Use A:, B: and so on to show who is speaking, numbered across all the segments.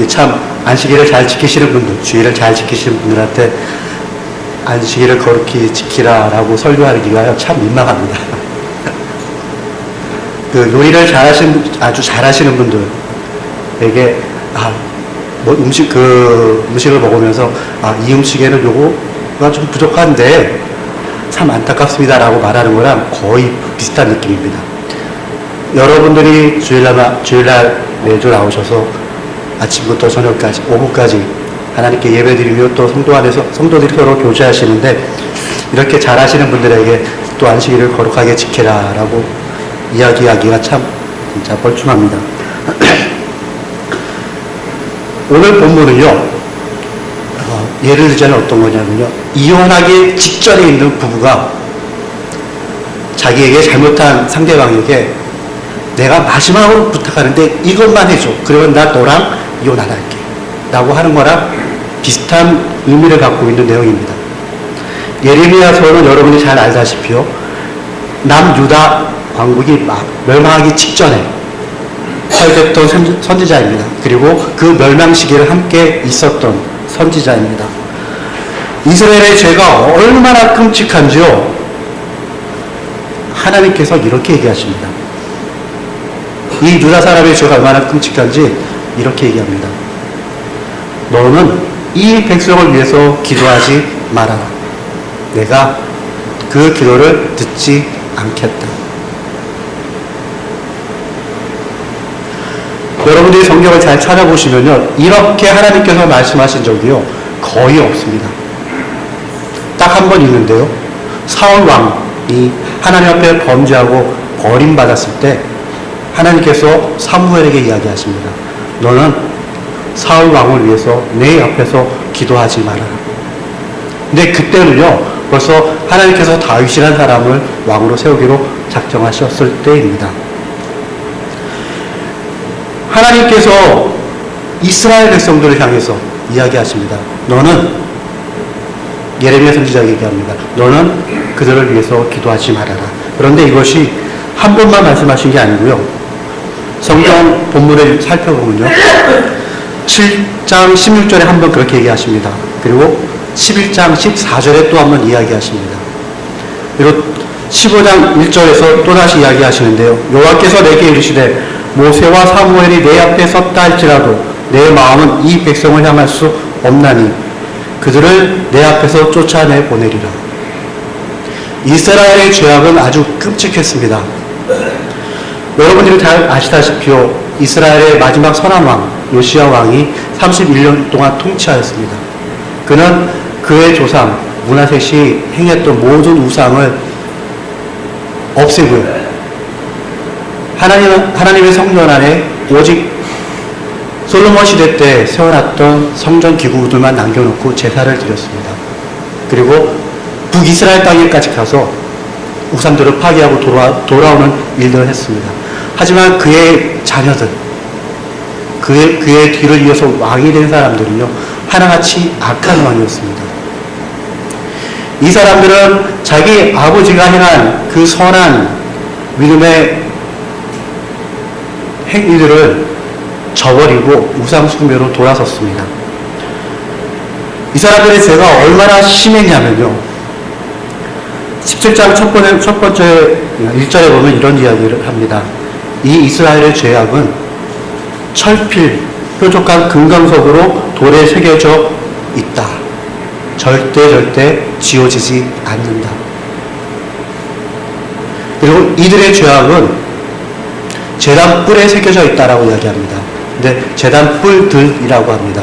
A: 참 안식일을 잘 지키시는 분들, 주일을 잘 지키시는 분들한테 안식일을 거룩히 지키라라고 설교하기가 참 민망합니다. 그 요리를 아주 잘하시는 분들에게 음식을 먹으면서 이 음식에는 요거가 좀 부족한데 참 안타깝습니다라고 말하는 거랑 거의 비슷한 느낌입니다. 여러분들이 주일날 매주 나오셔서 아침부터 저녁까지, 오후까지 하나님께 예배드리며 또 성도 안에서 성도들이 서로 교제하시는데 이렇게 잘하시는 분들에게 또 안식일을 거룩하게 지키라라고 이야기하기가 참 진짜 뻘쭘합니다. 오늘 본문은요, 예를 들자면 어떤 거냐면요, 이혼하기 직전에 있는 부부가 자기에게 잘못한 상대방에게 내가 마지막으로 부탁하는데 이것만 해줘. 그러면 나 너랑 이혼 안 할게. 라고 하는 거랑 비슷한 의미를 갖고 있는 내용입니다. 예레미야서는 여러분이 잘 알다시피요, 남유다 왕국이 멸망하기 직전에 설득했던 선지자입니다. 그리고 그 멸망 시기를 함께 있었던 선지자입니다. 이스라엘의 죄가 얼마나 끔찍한지요, 하나님께서 이렇게 얘기하십니다. 이 유다 사람의 죄가 얼마나 끔찍한지 이렇게 얘기합니다. 너는 이 백성을 위해서 기도하지 말아라. 내가 그 기도를 듣지 않겠다. 여러분들이 성경을 잘 찾아보시면요, 이렇게 하나님께서 말씀하신 적이요 거의 없습니다. 딱 한 번 있는데요, 사울 왕이 하나님 앞에 범죄하고 버림받았을 때 하나님께서 사무엘에게 이야기하십니다. 너는 사울 왕을 위해서 내 앞에서 기도하지 말아라. 근데 그때는요, 벌써 하나님께서 다윗이라는 사람을 왕으로 세우기로 작정하셨을 때입니다. 하나님께서 이스라엘 백성들을 향해서 이야기하십니다. 너는, 예레미야 선지자에게 얘기합니다. 너는 그들을 위해서 기도하지 말아라. 그런데 이것이 한 번만 말씀하신 게 아니고요, 성경 본문을 살펴보면요, 7장 16절에 한 번 그렇게 얘기하십니다. 그리고 11장 14절에 또 한 번 이야기하십니다. 그리고 15장 1절에서 또다시 이야기하시는데요, 여호와께서 내게 이르시되 모세와 사무엘이 내 앞에 섰다 할지라도 내 마음은 이 백성을 향할 수 없나니 그들을 내 앞에서 쫓아내 보내리라. 이스라엘의 죄악은 아주 끔찍했습니다. 여러분들이 잘 아시다시피요, 이스라엘의 마지막 선한 왕 요시야 왕이 31년 동안 통치하였습니다. 그는 그의 조상 므낫셋이 행했던 모든 우상을 없애고요, 하나님의 성전 안에 오직 솔로몬 시대 때 세워놨던 성전 기구들만 남겨놓고 제사를 드렸습니다. 그리고 북이스라엘 땅에까지 가서 우상들을 파괴하고 돌아오는 일들을 했습니다. 하지만 그의 자녀들, 그의 뒤를 이어서 왕이 된 사람들은요, 하나같이 악한 왕이었습니다. 이 사람들은 자기 아버지가 행한 그 선한 믿음의 행위들을 저버리고 우상 숭배로 돌아섰습니다. 이 사람들의 죄가 얼마나 심했냐면요, 17장 첫 번째 1절에 보면 이런 이야기를 합니다. 이 이스라엘의 죄악은 철필, 뾰족한 금강석으로 돌에 새겨져 있다. 절대 지워지지 않는다. 그리고 이들의 죄악은 제단 뿔에 새겨져 있다라고 이야기합니다. 근데 제단 뿔들이라고 합니다.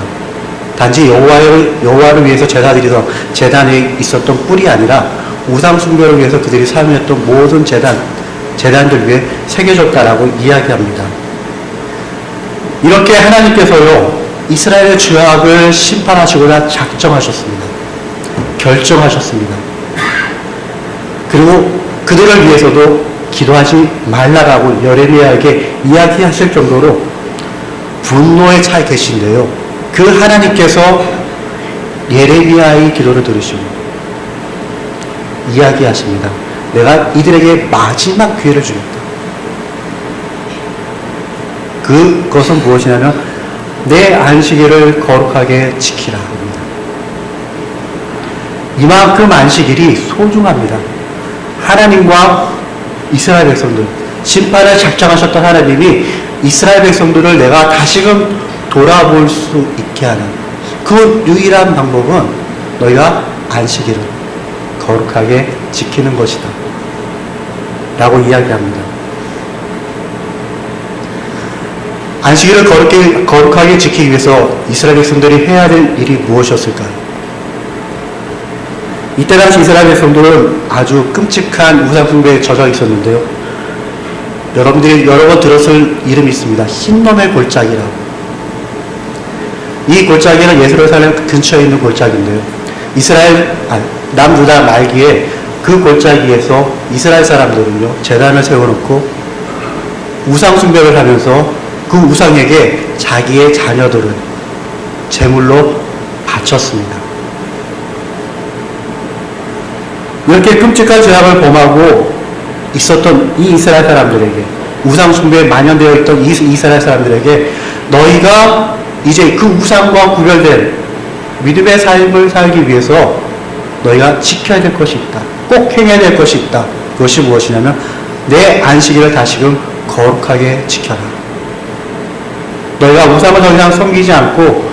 A: 단지 여호와를 위해서 제사드리던 제단에 있었던 뿔이 아니라 우상 숭배를 위해서 그들이 사용했던 모든 제단들 위에 새겨졌다라고 이야기합니다. 이렇게 하나님께서요, 이스라엘의 죄악을 심판하시고자 작정하셨습니다. 결정하셨습니다. 그리고 그들을 위해서도 기도하지 말라라고 예레미야에게 이야기하실 정도로 분노에 차 계신데요, 그 하나님께서 예레미야의 기도를 들으시고 이야기하십니다. 내가 이들에게 마지막 기회를 주겠다. 그것은 무엇이냐면 내 안식일을 거룩하게 지키라 합니다. 이만큼 안식일이 소중합니다. 하나님과 이스라엘 백성들, 심판을 작정하셨던 하나님이 이스라엘 백성들을 내가 다시금 돌아볼 수 있게 하는 그 유일한 방법은 너희가 안식일을 거룩하게 지키는 것이다 라고 이야기합니다. 안식일을 거룩하게 지키기 위해서 이스라엘 백성들이 해야 될 일이 무엇이었을까요? 이때 당시 이스라엘 백성들은 아주 끔찍한 우상숭배에 젖어 있었는데요. 여러분들이 여러 번 들었을 이름이 있습니다. 흰놈의 골짜기라고. 이 골짜기는 예루살렘 근처에 있는 골짜기인데요. 남유다 말기에 그 골짜기에서 이스라엘 사람들은요, 제단을 세워놓고 우상숭배를 하면서 그 우상에게 자기의 자녀들을 제물로 바쳤습니다. 이렇게 끔찍한 죄악을 범하고 있었던 이 이스라엘 사람들에게, 우상숭배에 만연되어 있던 이 이스라엘 사람들에게 너희가 이제 그 우상과 구별된 믿음의 삶을 살기 위해서 너희가 지켜야 될 것이 있다. 꼭 행해야 될 것이 있다. 그것이 무엇이냐면 내 안식일을 다시금 거룩하게 지켜라. 너희가 우상을 더 이상 섬기지 않고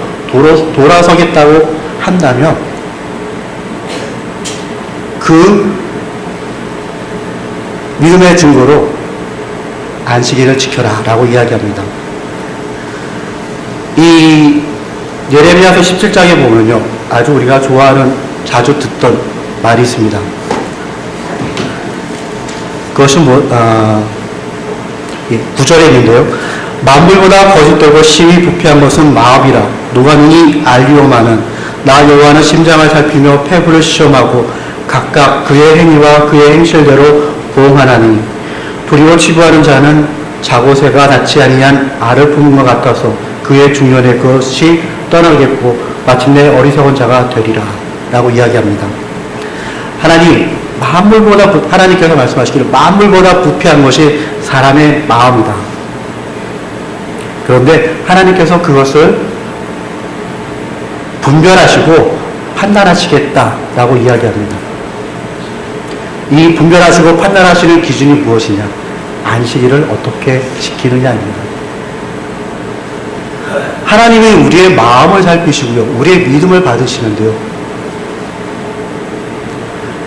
A: 돌아서겠다고 한다면 그 믿음의 증거로 안식일을 지켜라 라고 이야기합니다. 이 예레미야서 17장에 보면요, 아주 우리가 좋아하는, 자주 듣던 말이 있습니다. 그것은 9절에 있는데요. 만물보다 거짓되고 심히 부패한 것은 마음이라. 누가 능히 알리오마는 나 여호와는 심장을 살피며 폐부를 시험하고 각각 그의 행위와 그의 행실대로 보응하나니 두리워 치부하는 자는 자고새가 닿지 아니한 알을 품은 것 같아서 그의 중년에 그것이 떠나겠고 마침내 어리석은 자가 되리라 라고 이야기합니다. 하나님께서 말씀하시기를 만물보다 부패한 것이 사람의 마음이다. 그런데 하나님께서 그것을 분별하시고 판단하시겠다라고 이야기합니다. 이 분별하시고 판단하시는 기준이 무엇이냐? 안식일을 어떻게 지키느냐입니다. 하나님이 우리의 마음을 살피시고요, 우리의 믿음을 받으시는데요,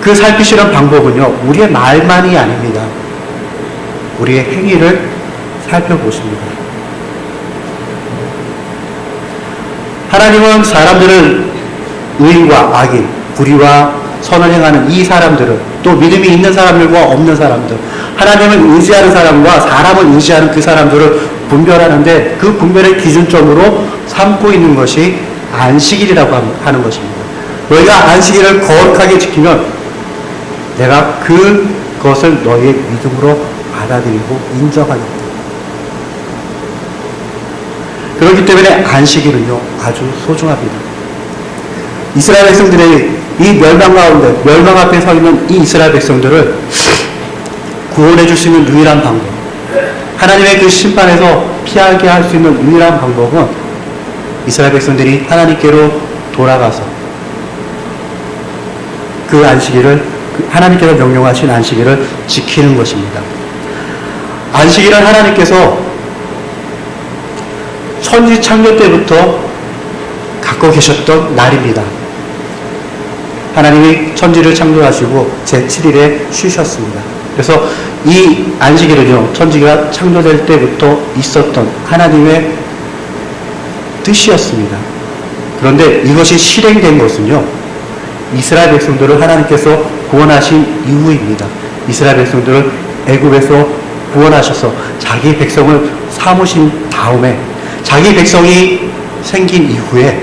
A: 그 살피시는 방법은요, 우리의 말만이 아닙니다. 우리의 행위를 살펴보십니다. 하나님은 사람들을 의인과 악인, 불의와 선을 행하는 이 사람들을, 또 믿음이 있는 사람들과 없는 사람들, 하나님을 의지하는 사람과 사람을 의지하는 그 사람들을 분별하는데 그 분별의 기준점으로 삼고 있는 것이 안식일이라고 하는 것입니다. 너희가 안식일을 거룩하게 지키면 내가 그것을 너희의 믿음으로 받아들이고 인정하겠다. 그렇기 때문에 안식일은요, 아주 소중합니다. 이스라엘 백성들의 이 멸망 가운데, 멸망 앞에 서 있는 이 이스라엘 백성들을 구원해 줄 수 있는 유일한 방법, 하나님의 그 심판에서 피하게 할 수 있는 유일한 방법은 이스라엘 백성들이 하나님께로 돌아가서 그 안식일을, 하나님께서 명령하신 안식일을 지키는 것입니다. 안식일은 하나님께서 천지 창조 때부터 갖고 계셨던 날입니다. 하나님이 천지를 창조하시고 제7일에 쉬셨습니다. 그래서 이 안식일은요, 천지가 창조될 때부터 있었던 하나님의 뜻이었습니다. 그런데 이것이 실행된 것은요, 이스라엘 백성들을 하나님께서 구원하신 이후입니다. 이스라엘 백성들을 애굽에서 구원하셔서 자기 백성을 삼으신 다음에, 자기 백성이 생긴 이후에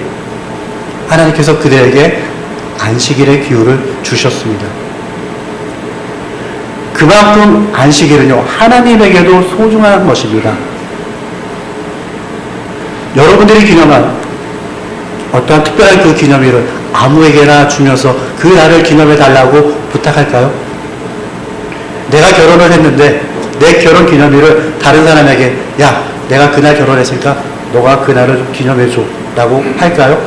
A: 하나님께서 그들에게 안식일의 기회를 주셨습니다. 그만큼 안식일은요, 하나님에게도 소중한 것입니다. 여러분들이 기념한 어떠한 특별한 그 기념일을 아무에게나 주면서 그 날을 기념해 달라고 부탁할까요? 내가 결혼을 했는데 내 결혼 기념일을 다른 사람에게, 야, 내가 그날 결혼했으니까 너가 그날을 기념해줘 라고 할까요?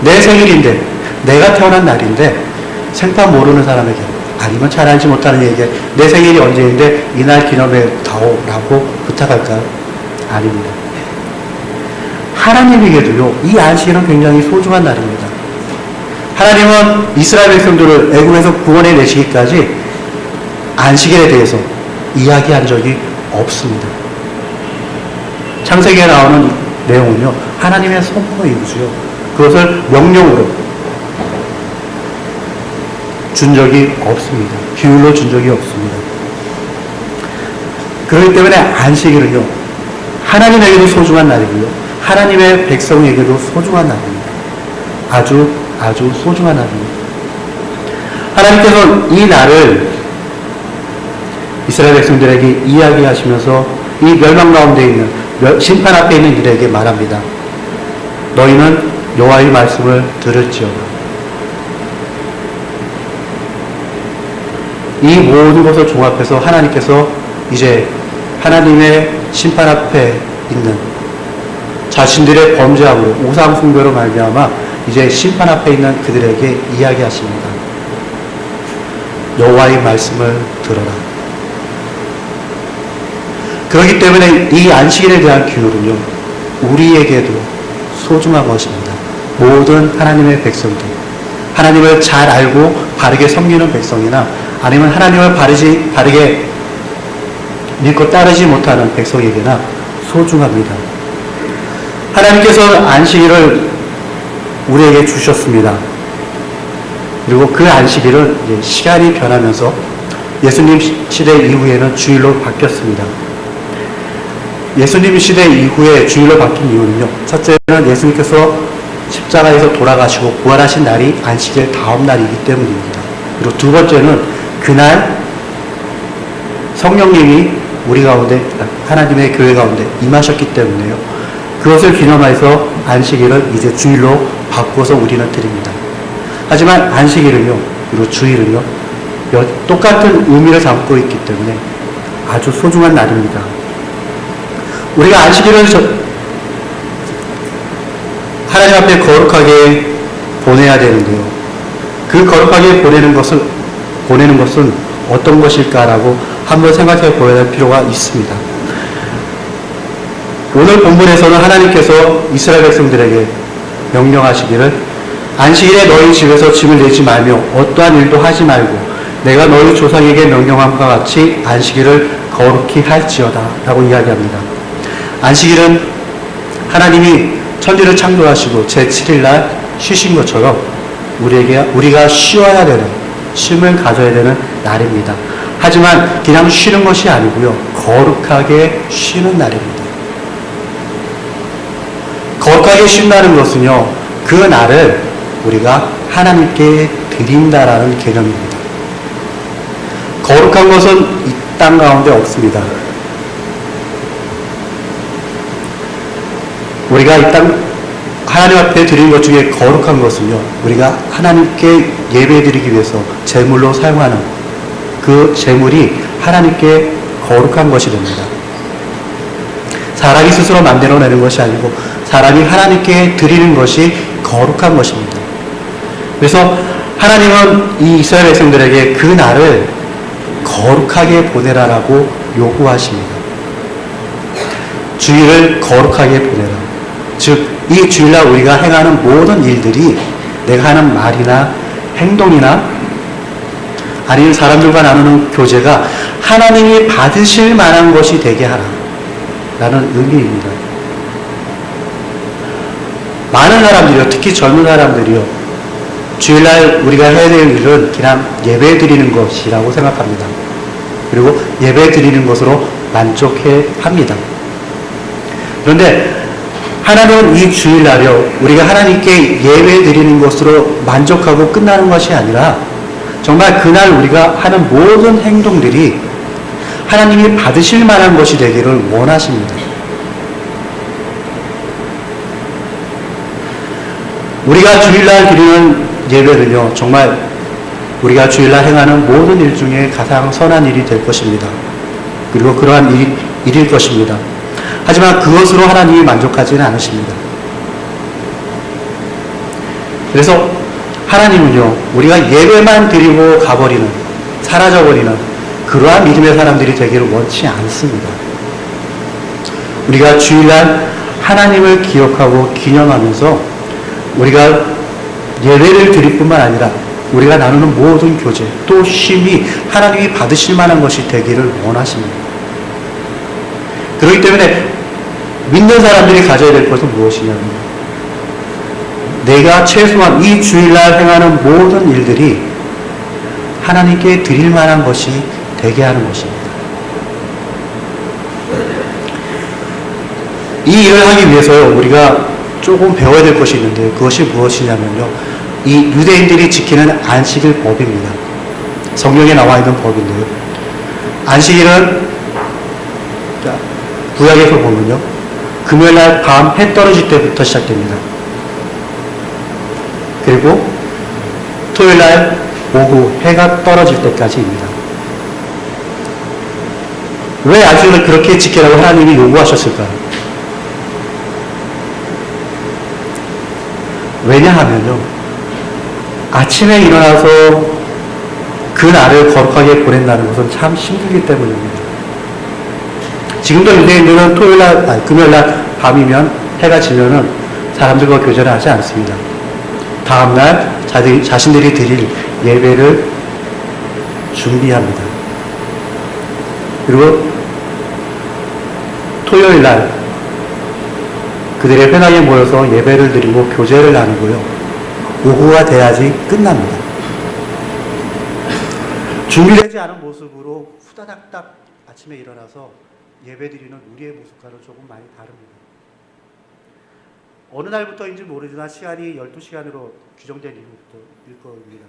A: 내 생일인데, 내가 태어난 날인데 생판 모르는 사람에게, 아니면 잘 알지 못하는 얘기에 내 생일이 언제인데 이날 기념해 다오 라고 부탁할까요? 아닙니다. 하나님에게도요, 이 안식일은 굉장히 소중한 날입니다. 하나님은 이스라엘 백성들을 애굽에서 구원해 내시기까지 안식일에 대해서 이야기한 적이 없습니다. 창세기에 나오는 내용은요, 하나님의 선포이고요, 그것을 명령으로 준 적이 없습니다. 규율로 준 적이 없습니다. 그렇기 때문에 안식일은요, 하나님에게도 소중한 날이고요, 하나님의 백성에게도 소중한 날입니다. 아주 소중한 날입니다. 하나님께서는 이 날을 이스라엘 백성들에게 이야기하시면서 이 멸망 가운데 있는, 심판 앞에 있는 이들에게 말합니다. 너희는 여호와의 말씀을 들을지어다. 이 모든 것을 종합해서 하나님께서 이제 하나님의 심판 앞에 있는 자신들의 범죄함으로, 우상 숭배로 말미암아 이제 심판 앞에 있는 그들에게 이야기하십니다. 여호와의 말씀을 들어라. 그렇기 때문에 이 안식일에 대한 규율은요, 우리에게도 소중한 것입니다. 모든 하나님의 백성들, 하나님을 잘 알고 바르게 섬기는 백성이나 아니면 하나님을 바르게 믿고 따르지 못하는 백성에게나 소중합니다. 하나님께서는 안식일을 우리에게 주셨습니다. 그리고 그 안식일은 이제 시간이 변하면서 예수님 시대 이후에는 주일로 바뀌었습니다. 예수님 시대 이후에 주일로 바뀐 이유는요, 첫째는 예수님께서 십자가에서 돌아가시고 부활하신 날이 안식일 다음 날이기 때문입니다. 그리고 두 번째는 그날 성령님이 우리 가운데, 하나님의 교회 가운데 임하셨기 때문에요. 그것을 기념해서 안식일을 이제 주일로 바꿔서 우리는 드립니다. 하지만 안식일은요, 그리고 주일은요, 똑같은 의미를 담고 있기 때문에 아주 소중한 날입니다. 우리가 안식일을 하나님 앞에 거룩하게 보내야 되는데요, 그 거룩하게 보내는 것은 어떤 것일까라고 한번 생각해 보아야 할 필요가 있습니다. 오늘 본문에서는 하나님께서 이스라엘 백성들에게 명령하시기를, 안식일에 너희 집에서 짐을 내지 말며 어떠한 일도 하지 말고 내가 너희 조상에게 명령함과 같이 안식일을 거룩히 할지어다 라고 이야기합니다. 안식일은 하나님이 천지를 창조하시고 제7일날 쉬신 것처럼 우리가 쉬어야 되는, 쉼을 가져야 되는 날입니다. 하지만 그냥 쉬는 것이 아니고요, 거룩하게 쉬는 날입니다. 거룩하게 쉰다는 것은요, 그 날을 우리가 하나님께 드린다라는 개념입니다. 거룩한 것은 이 땅 가운데 없습니다. 우리가 이 땅 하나님 앞에 드린 것 중에 거룩한 것은요, 우리가 하나님께 예배드리기 위해서 제물로 사용하는 그 제물이 하나님께 거룩한 것이 됩니다. 사람이 스스로 만들어내는 것이 아니고 사람이 하나님께 드리는 것이 거룩한 것입니다. 그래서 하나님은 이 이스라엘 백성들에게 그 날을 거룩하게 보내라라고 요구하십니다. 주일을 거룩하게 보내라. 즉, 이 주일날 우리가 행하는 모든 일들이 내가 하는 말이나 행동이나 아니면 사람들과 나누는 교제가 하나님이 받으실 만한 것이 되게 하라 라는 의미입니다. 많은 사람들이요, 특히 젊은 사람들이요, 주일날 우리가 해야 될 일은 그냥 예배 드리는 것이라고 생각합니다. 그리고 예배 드리는 것으로 만족해 합니다. 그런데 하나님은 이 주일날요, 우리가 하나님께 예배 드리는 것으로 만족하고 끝나는 것이 아니라 정말 그날 우리가 하는 모든 행동들이 하나님이 받으실 만한 것이 되기를 원하십니다. 우리가 주일날 드리는 예배는요, 정말 우리가 주일날 행하는 모든 일 중에 가장 선한 일이 될 것입니다. 그리고 그러한 일일 것입니다. 하지만 그것으로 하나님이 만족하지는 않으십니다. 그래서 하나님은요, 우리가 예배만 드리고 가버리는, 사라져버리는 그러한 믿음의 사람들이 되기를 원치 않습니다. 우리가 주일날 하나님을 기억하고 기념하면서 우리가 예배를 드릴 뿐만 아니라 우리가 나누는 모든 교제, 또 쉼이 하나님이 받으실 만한 것이 되기를 원하십니다. 그렇기 때문에 믿는 사람들이 가져야 될 것은 무엇이냐면, 내가 최소한 이 주일날 행하는 모든 일들이 하나님께 드릴 만한 것이 되게 하는 것입니다. 이 일을 하기 위해서요, 우리가 조금 배워야 될 것이 있는데, 그것이 무엇이냐면요, 이 유대인들이 지키는 안식일 법입니다. 성경에 나와 있는 법인데요, 안식일은 구약에서 보면요, 금요일날 밤 해 떨어질 때부터 시작됩니다. 그리고 토요일날 오후 해가 떨어질 때까지입니다. 왜 안식일을 그렇게 지키라고 하나님이 요구하셨을까요? 왜냐하면요, 아침에 일어나서 그 날을 거룩하게 보낸다는 것은 참 힘들기 때문입니다. 지금도 유대인들은 금요일날 밤이면, 해가 지면은 사람들과 교제를 하지 않습니다. 다음날 자신들이 드릴 예배를 준비합니다. 그리고 토요일날 그들의 회당에 모여서 예배를 드리고 교제를 나누고요, 오후가 돼야지 끝납니다. 준비되지 않은 모습으로 후다닥닥 아침에 일어나서 예배드리는 우리의 모습과는 조금 많이 다릅니다. 어느 날부터인지 모르지만 시간이 12시간으로 규정된 이후부터일 겁니다.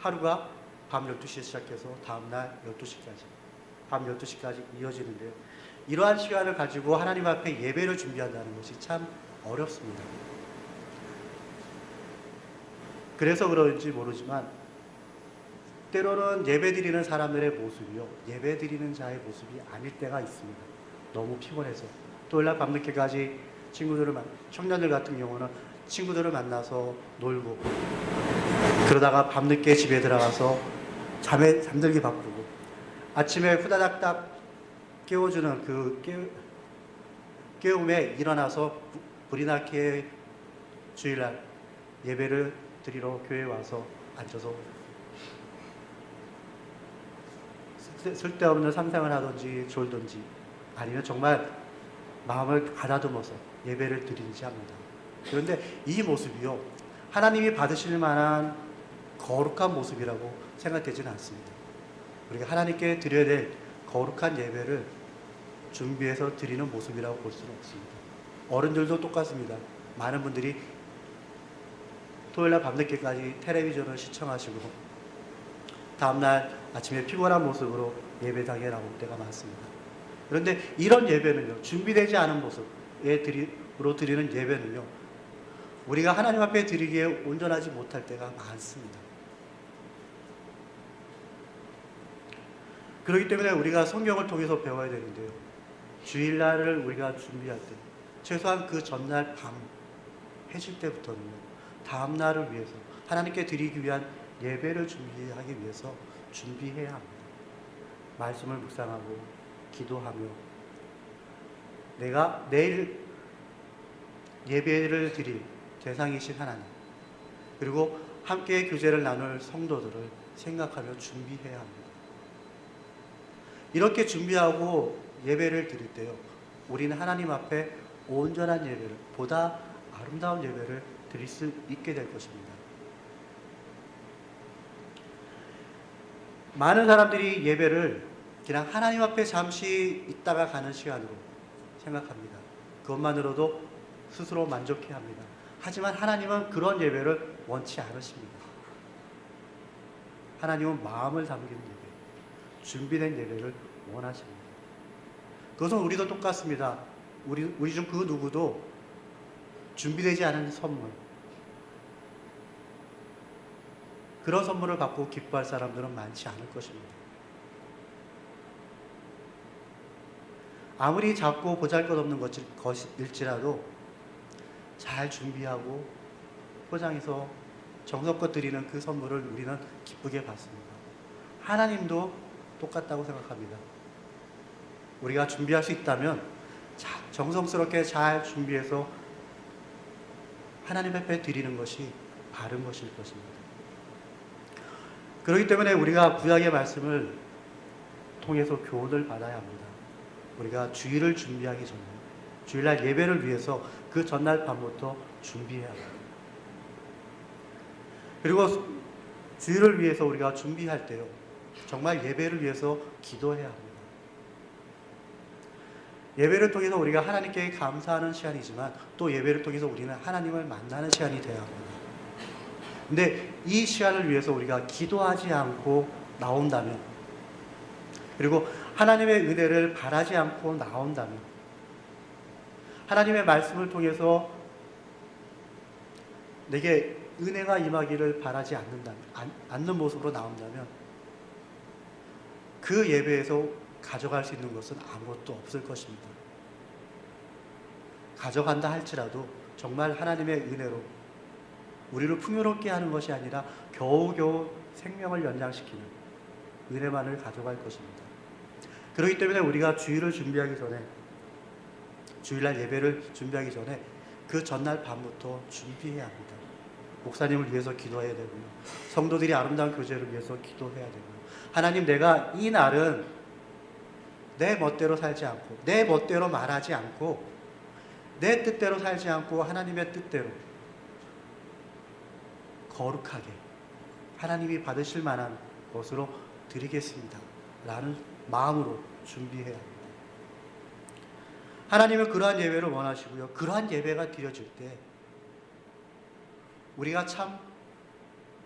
A: 하루가 밤 12시에 시작해서 다음날 12시까지, 밤 12시까지 이어지는데요, 이러한 시간을 가지고 하나님 앞에 예배를 준비한다는 것이 참 어렵습니다. 그래서 그런지 모르지만 때로는 예배드리는 사람들의 모습이요, 예배드리는 자의 모습이 아닐 때가 있습니다. 너무 피곤해서 토요일날 밤늦게까지 청년들 같은 경우는 친구들을 만나서 놀고, 그러다가 밤늦게 집에 들어가서 잠들기 바쁘고, 아침에 후다닥닥 깨워주는 그 깨움에 일어나서 불이 나게 주일날 예배를 드리러 교회에 와서 앉아서 쓸데없는 상상을 하든지 졸든지, 아니면 정말 마음을 가다듬어서 예배를 드리는지 합니다. 그런데 이 모습이요, 하나님이 받으실 만한 거룩한 모습이라고 생각되지는 않습니다. 우리가 하나님께 드려야 될 거룩한 예배를 준비해서 드리는 모습이라고 볼 수는 없습니다. 어른들도 똑같습니다. 많은 분들이 토요일날 밤늦게까지 텔레비전을 시청하시고 다음날 아침에 피곤한 모습으로 예배당에 나올 때가 많습니다. 그런데 이런 예배는요, 준비되지 않은 모습으로 드리는 예배는요, 우리가 하나님 앞에 드리기에 온전하지 못할 때가 많습니다. 그렇기 때문에 우리가 성경을 통해서 배워야 되는데요, 주일날을 우리가 준비할 때 최소한 그 전날 밤 해질 때부터는요, 다음날을 위해서 하나님께 드리기 위한 예배를 준비하기 위해서 준비해야 합니다. 말씀을 묵상하고 기도하며 내가 내일 예배를 드릴 대상이신 하나님, 그리고 함께 교제를 나눌 성도들을 생각하며 준비해야 합니다. 이렇게 준비하고 예배를 드릴 때요, 우리는 하나님 앞에 온전한 예배를, 보다 아름다운 예배를 드릴 수 있게 될 것입니다. 많은 사람들이 예배를 그냥 하나님 앞에 잠시 있다가 가는 시간으로 생각합니다. 그것만으로도 스스로 만족해야 합니다. 하지만 하나님은 그런 예배를 원치 않으십니다. 하나님은 마음을 담긴 예배, 준비된 예배를 원하십니다. 그것은 우리도 똑같습니다. 우리 중 그 누구도 준비되지 않은 선물, 그런 선물을 받고 기뻐할 사람들은 많지 않을 것입니다. 아무리 작고 보잘것없는 것일지라도 잘 준비하고 포장해서 정성껏 드리는 그 선물을 우리는 기쁘게 받습니다. 하나님도 똑같다고 생각합니다. 우리가 준비할 수 있다면 정성스럽게 잘 준비해서 하나님 앞에 드리는 것이 바른 것일 것입니다. 그렇기 때문에 우리가 구약의 말씀을 통해서 교훈을 받아야 합니다. 우리가 주일을 준비하기 전에, 주일날 예배를 위해서 그 전날 밤부터 준비해야 합니다. 그리고 주일을 위해서 우리가 준비할 때요, 정말 예배를 위해서 기도해야 합니다. 예배를 통해서 우리가 하나님께 감사하는 시간이지만 또 예배를 통해서 우리는 하나님을 만나는 시간이 되어야 합니다. 근데 이 시간을 위해서 우리가 기도하지 않고 나온다면, 그리고 하나님의 은혜를 바라지 않고 나온다면, 하나님의 말씀을 통해서 내게 은혜가 임하기를 바라지 않는 모습으로 나온다면 그 예배에서 가져갈 수 있는 것은 아무것도 없을 것입니다. 가져간다 할지라도 정말 하나님의 은혜로 우리를 풍요롭게 하는 것이 아니라 겨우겨우 생명을 연장시키는 은혜만을 가져갈 것입니다. 그렇기 때문에 우리가 주일을 준비하기 전에, 주일날 예배를 준비하기 전에 그 전날 밤부터 준비해야 합니다. 목사님을 위해서 기도해야 되고요, 성도들이 아름다운 교제를 위해서 기도해야 되고요, 하나님, 내가 이 날은 내 멋대로 살지 않고, 내 멋대로 말하지 않고, 내 뜻대로 살지 않고 하나님의 뜻대로 거룩하게 하나님이 받으실 만한 것으로 드리겠습니다 라는 마음으로 준비해야 합니다. 하나님은 그러한 예배를 원하시고요, 그러한 예배가 드려질 때 우리가 참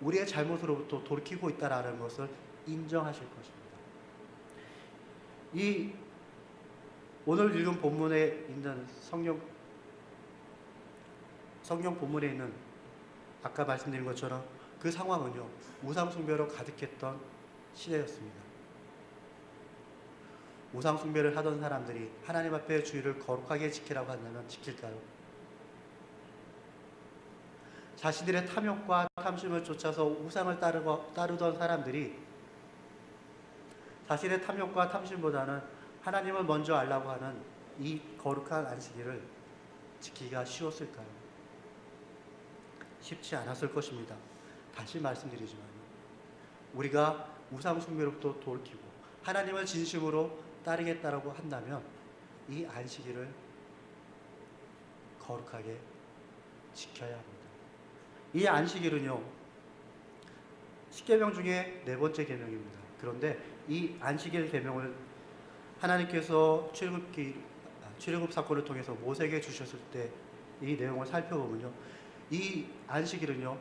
A: 우리의 잘못으로부터 돌이키고 있다는 것을 인정하실 것입니다. 이 오늘 읽은 본문에 있는 성경 본문에 있는 아까 말씀드린 것처럼 그 상황은요, 우상숭배로 가득했던 시대였습니다. 우상숭배를 하던 사람들이 하나님 앞에 주일을 거룩하게 지키라고 한다면 지킬까요? 자신들의 탐욕과 탐심을 쫓아서 우상을 따르던 사람들이 자신의 탐욕과 탐심보다는 하나님을 먼저 알라고 하는 이 거룩한 안식일을 지키기가 쉬웠을까요? 쉽지 않았을 것입니다. 다시 말씀드리지만 우리가 우상숭배로부터 돌이키고 하나님을 진심으로 따르겠다라고 한다면 이 안식일을 거룩하게 지켜야 합니다. 이 안식일은요, 10계명 중에 4번째 계명입니다. 그런데 이 안식일 계명을 하나님께서 출애굽 사건을 통해서 모세에게 주셨을 때 이 내용을 살펴보면요, 이 안식일은요,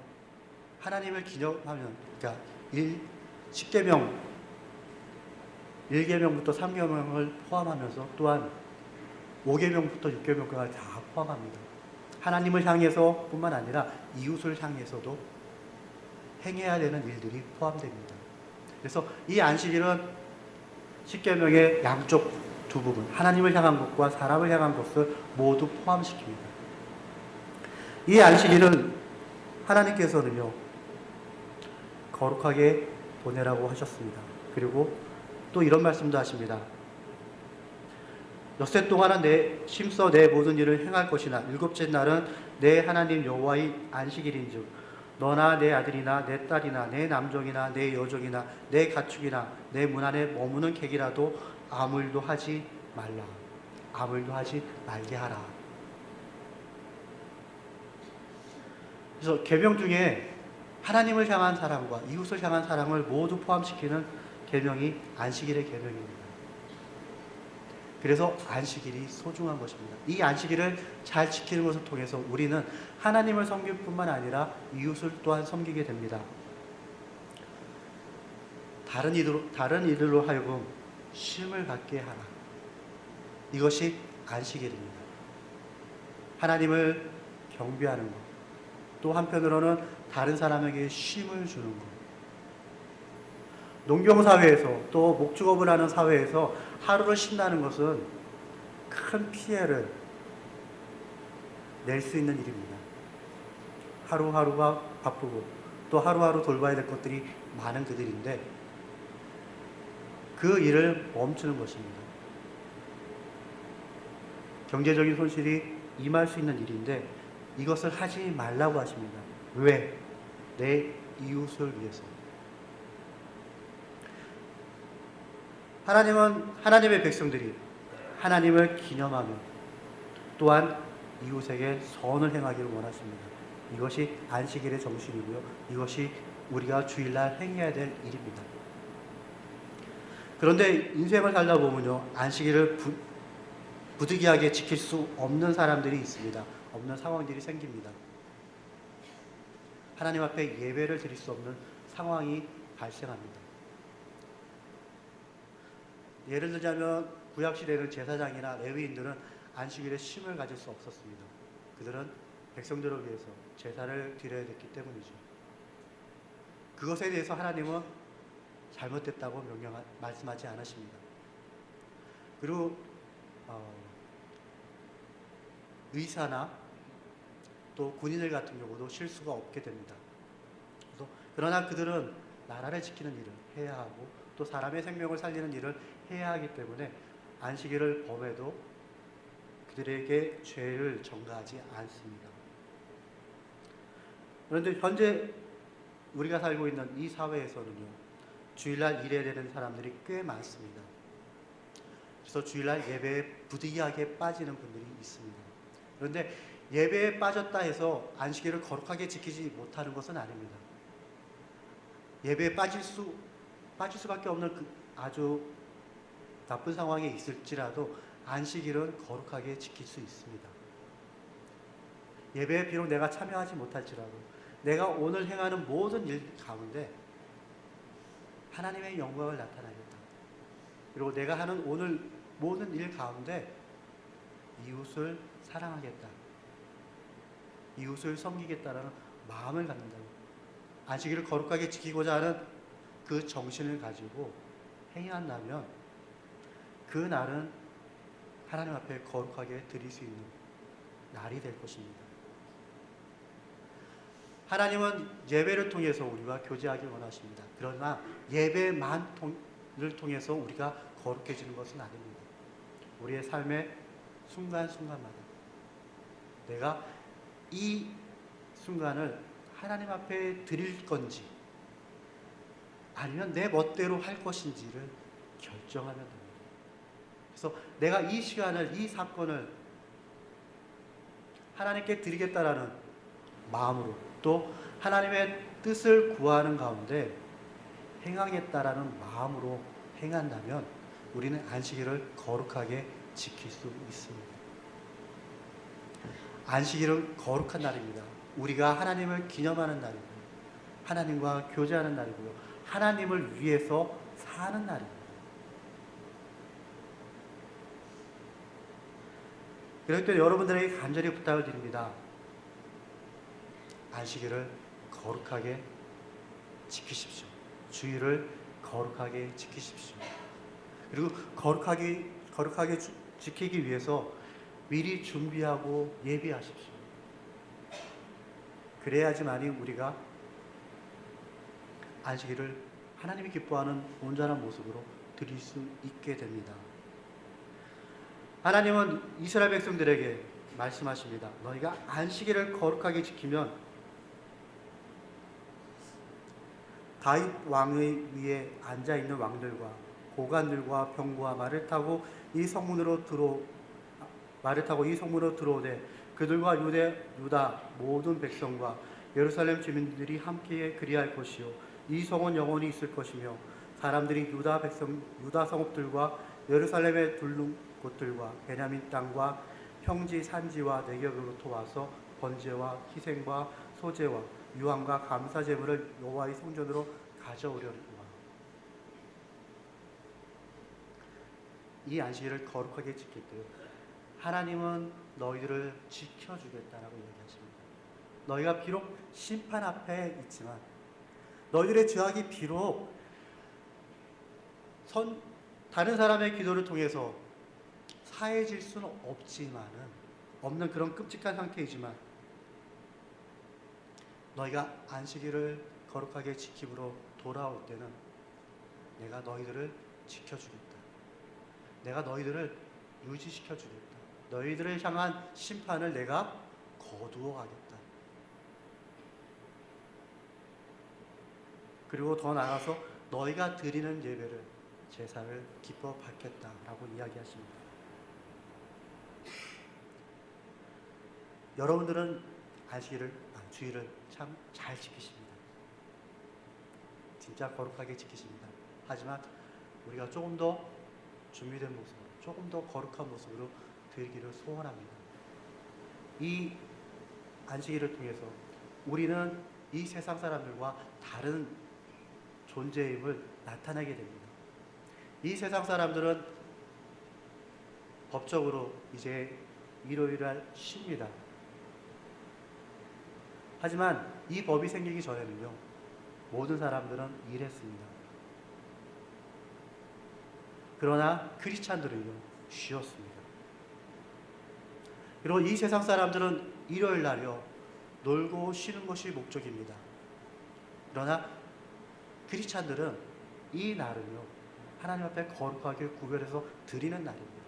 A: 하나님을 기념하면, 그러니까 10계명 1계명부터 3계명을 포함하면서 또한 5계명부터 6계명까지 다 포함합니다. 하나님을 향해서 뿐만 아니라 이웃을 향해서도 행해야 되는 일들이 포함됩니다. 그래서 이 안식일은 10계명의 양쪽 두 부분, 하나님을 향한 것과 사람을 향한 것을 모두 포함시킵니다. 이 안식일은 하나님께서는요, 거룩하게 보내라고 하셨습니다. 그리고 또 이런 말씀도 하십니다. 엿새 동안은 심써 내 모든 일을 행할 것이나 일곱째 날은 내 하나님 여호와의 안식일인즉 너나 내 아들이나 내 딸이나 내 남종이나 내 여종이나 내 가축이나 내 문 안에 머무는 객이라도 아무 일도 하지 말라. 아무 일도 하지 말게 하라. 그래서 계명 중에 하나님을 향한 사랑과 이웃을 향한 사랑을 모두 포함시키는 계명이 안식일의 계명입니다. 그래서 안식일이 소중한 것입니다. 이 안식일을 잘 지키는 것을 통해서 우리는 하나님을 섬길 뿐만 아니라 이웃을 또한 섬기게 됩니다. 다른 이들로 하여금 쉼을 갖게 하라. 이것이 안식일입니다. 하나님을 경배하는 것, 또 한편으로는 다른 사람에게 쉼을 주는 것. 농경사회에서 또 목축업을 하는 사회에서 하루를 쉰다는 것은 큰 피해를 낼 수 있는 일입니다. 하루하루가 바쁘고 또 하루하루 돌봐야 될 것들이 많은 그들인데 그 일을 멈추는 것입니다. 경제적인 손실이 임할 수 있는 일인데 이것을 하지 말라고 하십니다. 왜? 내 이웃을 위해서. 하나님은 하나님의 백성들이 하나님을 기념하며 또한 이웃에게 선을 행하기를 원하십니다. 이것이 안식일의 정신이고요. 이것이 우리가 주일날 행해야 될 일입니다. 그런데 인생을 살다 보면요, 안식일을 부득이하게 지킬 수 없는 사람들이 있습니다. 없는 상황들이 생깁니다. 하나님 앞에 예배를 드릴 수 없는 상황이 발생합니다. 예를 들자면 구약시대는 제사장이나 레위인들은 안식일에 쉼을 가질 수 없었습니다. 그들은 백성들을 위해서 제사를 드려야 됐기 때문이죠. 그것에 대해서 하나님은 잘못됐다고 말씀하지 않으십니다. 그리고 의사나 또 군인들 같은 경우도 쉴 수가 없게 됩니다. 그러나 그들은 나라를 지키는 일을 해야 하고 또 사람의 생명을 살리는 일을 해야 하기 때문에 안식일을 범해도 그들에게 죄를 전가하지 않습니다. 그런데 현재 우리가 살고 있는 이 사회에서는요, 주일날 일해야 되는 사람들이 꽤 많습니다. 그래서 주일날 예배에 부득이하게 빠지는 분들이 있습니다. 그런데 예배에 빠졌다 해서 안식일을 거룩하게 지키지 못하는 것은 아닙니다. 예배에 빠질 수밖에 없는 그 아주 나쁜 상황에 있을지라도 안식일은 거룩하게 지킬 수 있습니다. 예배에 비록 내가 참여하지 못할지라도 내가 오늘 행하는 모든 일 가운데 하나님의 영광을 나타내겠다. 그리고 내가 하는 오늘 모든 일 가운데 이웃을 사랑하겠다. 이웃을 섬기겠다라는 마음을 갖는다고. 안식일을 거룩하게 지키고자 하는 그 정신을 가지고 행한다면 그 날은 하나님 앞에 거룩하게 드릴 수 있는 날이 될 것입니다. 하나님은 예배를 통해서 우리와 교제하길 원하십니다. 그러나 예배만을 통해서 우리가 거룩해지는 것은 아닙니다. 우리의 삶의 순간순간마다 내가 이 순간을 하나님 앞에 드릴 건지 아니면 내 멋대로 할 것인지를 결정하면 됩니다. 그래서 내가 이 시간을, 이 사건을 하나님께 드리겠다라는 마음으로 또 하나님의 뜻을 구하는 가운데 행하겠다라는 마음으로 행한다면 우리는 안식일을 거룩하게 지킬 수 있습니다. 안식일은 거룩한 날입니다. 우리가 하나님을 기념하는 날이고요. 하나님과 교제하는 날이고요. 하나님을 위해서 사는 날입니다. 그럴 때 여러분들에게 간절히 부탁을 드립니다. 안식일을 거룩하게 지키십시오. 주일을 거룩하게 지키십시오. 그리고 거룩하게 지키기 위해서 미리 준비하고 예비하십시오. 그래야지만이 우리가 안식일을 하나님이 기뻐하는 온전한 모습으로 드릴 수 있게 됩니다. 하나님은 이스라엘 백성들에게 말씀하십니다. 너희가 안식일을 거룩하게 지키면 다윗 왕의 위에 앉아있는 왕들과 고관들과 병거와 말을 타고 이 성문으로 들어오되 그들과 유다 모든 백성과 예루살렘 주민들이 함께 그리할 것이요 이 성은 영원히 있을 것이며 사람들이 유다 성읍들과 예루살렘의 둘른 곳들과 베냐민 땅과 평지 산지와 내경으로부터 와서 번제와 희생과 소제와 유황과 감사 제물을 여호와의 성전으로 가져오려니와. 이 안식일을 거룩하게 지킬 때 하나님은 너희들을 지켜주겠다라고 얘기하십니다. 너희가 비록 심판 앞에 있지만 너희들의 죄악이 비록 다른 사람의 기도를 통해서 화해질 수는 없는 그런 끔찍한 상태이지만 너희가 안식일을 거룩하게 지킴으로 돌아올 때는 내가 너희들을 지켜주겠다. 내가 너희들을 유지시켜주겠다. 너희들을 향한 심판을 내가 거두어 가겠다. 그리고 더 나아가서 너희가 드리는 예배를 제사를 기뻐 받겠다라고 이야기하십니다. 여러분들은 주일을 참 잘 지키십니다. 진짜 거룩하게 지키십니다. 하지만 우리가 조금 더 준비된 모습으로, 조금 더 거룩한 모습으로 드리기를 소원합니다. 이 안식일을 통해서 우리는 이 세상 사람들과 다른 존재임을 나타내게 됩니다. 이 세상 사람들은 법적으로 이제 일요일날 쉽니다. 하지만 이 법이 생기기 전에는요, 모든 사람들은 일했습니다. 그러나 크리스찬들은요, 쉬었습니다. 그리고 이 세상 사람들은 일요일 날요, 놀고 쉬는 것이 목적입니다. 그러나 크리스찬들은 이 날은요, 하나님 앞에 거룩하게 구별해서 드리는 날입니다.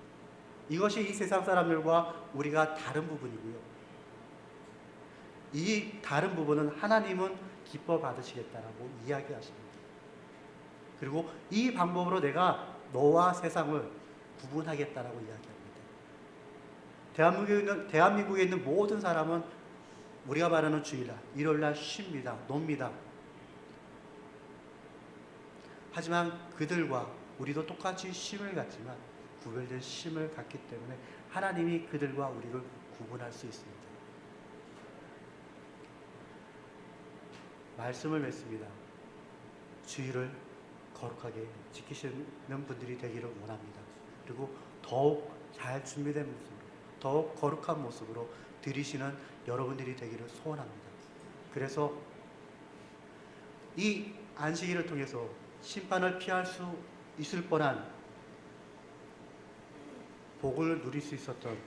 A: 이것이 이 세상 사람들과 우리가 다른 부분이고요. 이 다른 부분은 하나님은 기뻐 받으시겠다라고 이야기하십니다. 그리고 이 방법으로 내가 너와 세상을 구분하겠다라고 이야기합니다. 대한민국에 있는 모든 사람은 우리가 말하는 주일날, 일요일날 쉽니다. 놉니다. 하지만 그들과 우리도 똑같이 쉼을 갖지만 구별된 쉼을 갖기 때문에 하나님이 그들과 우리를 구분할 수 있습니다. 말씀을 맺습니다. 주일을 거룩하게 지키시는 분들이 되기를 원합니다. 그리고 더욱 잘 준비된 모습으로, 더욱 거룩한 모습으로 드리시는 여러분들이 되기를 소원합니다. 그래서 이 안식일을 통해서 심판을 피할 수 있을 뻔한 복을 누릴 수 있었던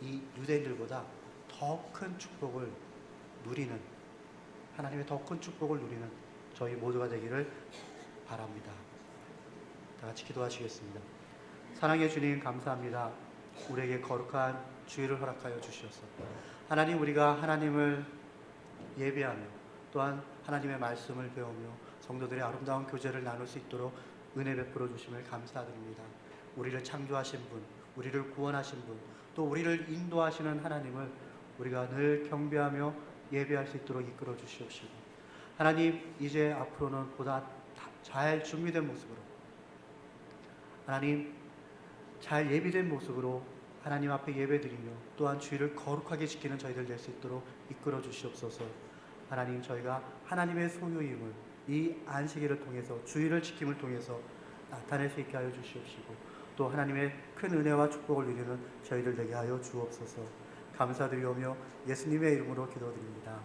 A: 이 유대인들보다 더 큰 축복을 누리는, 하나님의 더 큰 축복을 누리는 저희 모두가 되기를 바랍니다. 다 같이 기도하시겠습니다. 사랑해 주님, 감사합니다. 우리에게 거룩한 주일을 허락하여 주시옵소서. 하나님, 우리가 하나님을 예배하며 또한 하나님의 말씀을 배우며 성도들의 아름다운 교제를 나눌 수 있도록 은혜 베풀어 주심을 감사드립니다. 우리를 창조하신 분, 우리를 구원하신 분, 또 우리를 인도하시는 하나님을 우리가 늘 경배하며 예배할 수 있도록 이끌어 주시옵시고, 하나님, 이제 앞으로는 보다 잘 준비된 모습으로, 하나님 잘 예비된 모습으로 하나님 앞에 예배드리며 또한 주일을 거룩하게 지키는 저희들 될 수 있도록 이끌어 주시옵소서. 하나님, 저희가 하나님의 소유임을 이 안식일을 통해서, 주일을 지킴을 통해서 나타낼 수 있게 하여 주시옵시고, 또 하나님의 큰 은혜와 축복을 누리는 저희들 되게 하여 주옵소서. 감사드리오며 예수님의 이름으로 기도드립니다.